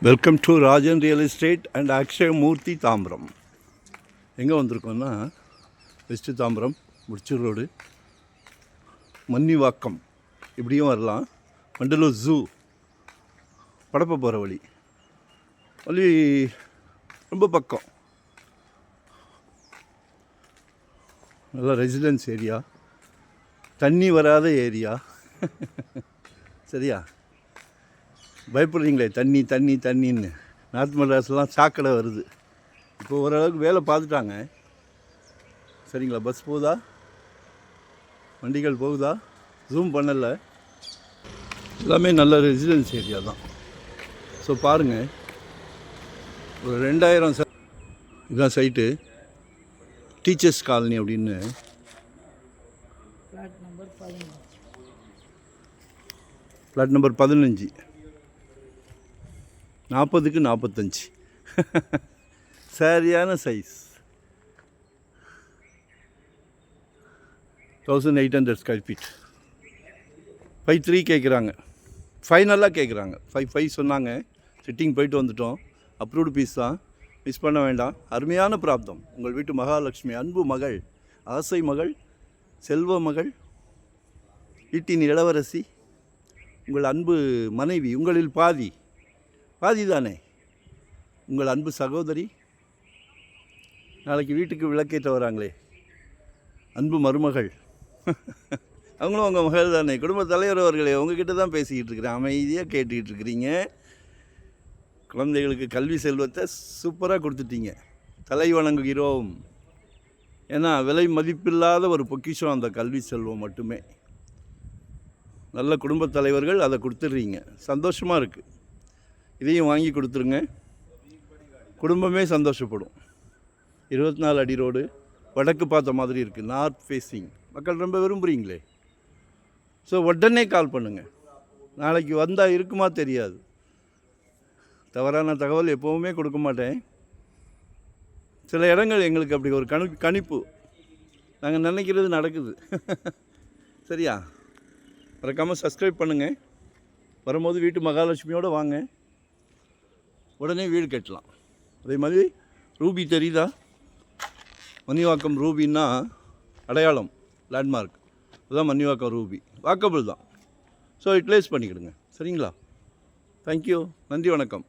Welcome to Rajan real estate and Akshaya Murthy Tambaram. எங்கே வந்திருக்கோன்னா west Tambaram Mudichur road, Mannivakkam இப்படியும் வரலாம். வண்டலூர் ஜூ படப்ப போகிற வழி ரொம்ப பக்கம். நல்லா ரெசிடென்ஸ் ஏரியா, தண்ணி வராத ஏரியா. சரியா? பயப்படுறீங்களே தண்ணி தண்ணி தண்ணின்னு. நார்த் மெட்ராஸ்லாம் சாக்கடை வருது. இப்போ ஓரளவுக்கு வேலை பார்த்துட்டாங்க. சரிங்களா? பஸ் போகுதா, வண்டிகள் போகுதா, ஜூம் பண்ணலை. எல்லாமே நல்ல ரெசிடென்ஸ் ஏரியா தான். ஸோ பாருங்கள், ஒரு 2000 இதுதான் சைட்டு. டீச்சர்ஸ் காலனி அப்படின்னு. Flat number 15, 40க்கு 45. சரியான சைஸ். 1800 square feet. 5.3 கேட்குறாங்க. ஃபைனலாக கேட்குறாங்க. 5.5 சொன்னாங்க. சிட்டிங் போயிட்டு வந்துட்டோம். அப்ரூவ்டு பீஸ் தான், மிஸ் பண்ண வேண்டாம். அருமையான பிராப்தம். உங்கள் வீட்டு மகாலட்சுமி, அன்பு மகள், ஆசை மகள், செல்வ மகள், வீட்டின் இளவரசி, உங்கள் அன்பு மனைவி, உங்களில் பாதி தானே, உங்கள் அன்பு சகோதரி, நாளைக்கு வீட்டுக்கு விளக்கேற்ற வராங்களே அன்பு மருமகள், அவங்களும் உங்கள் மகள் தானே. குடும்ப தலைவர் அவர்களே, உங்ககிட்ட தான் பேசிக்கிட்டு இருக்கிறேன். அமைதியாக கேட்டுக்கிட்டு இருக்கிறீங்க. குழந்தைகளுக்கு கல்வி செல்வத்தை சூப்பராக கொடுத்துட்டீங்க. தலை வணங்குகிறோம். ஏன்னா விலை மதிப்பில்லாத ஒரு பொக்கிஷம் அந்த கல்வி செல்வம் மட்டுமே. நல்ல குடும்ப தலைவர்கள் அதை கொடுத்துட்றீங்க. சந்தோஷமாக இருக்குது. இதையும் வாங்கி கொடுத்துருங்க, குடும்பமே சந்தோஷப்படும். 24 அடி ரோடு, வடக்கு பார்த்த மாதிரி இருக்குது, நார்த் ஃபேஸிங். மக்கள் ரொம்ப விரும்புகிறீங்களே. ஸோ உடனே கால் பண்ணுங்கள். நாளைக்கு வந்தால் இருக்குமா தெரியாது. தவறான தகவல் எப்போவுமே கொடுக்க மாட்டேன். சில இடங்கள் எங்களுக்கு அப்படி ஒரு கணிப்பு, நாங்கள் நினைக்கிறது நடக்குது. சரியா? மறக்காமல் சப்ஸ்கிரைப் பண்ணுங்கள். வரும்போது வீட்டு மகாலட்சுமியோடு வாங்க, உடனே வீடு கட்டலாம். அதே மாதிரி ரூபி தெரியுதா? மன்னிவாக்கம் ரூபின்னா அடையாளம், லேண்ட்மார்க். அதுதான் மன்னிவாக்கம் ரூபி. வாக்கபிள் தான். ஸோ யூட்டிலைஸ் பண்ணிக்கிடுங்க. சரிங்களா? தேங்க்யூ. நன்றி, வணக்கம்.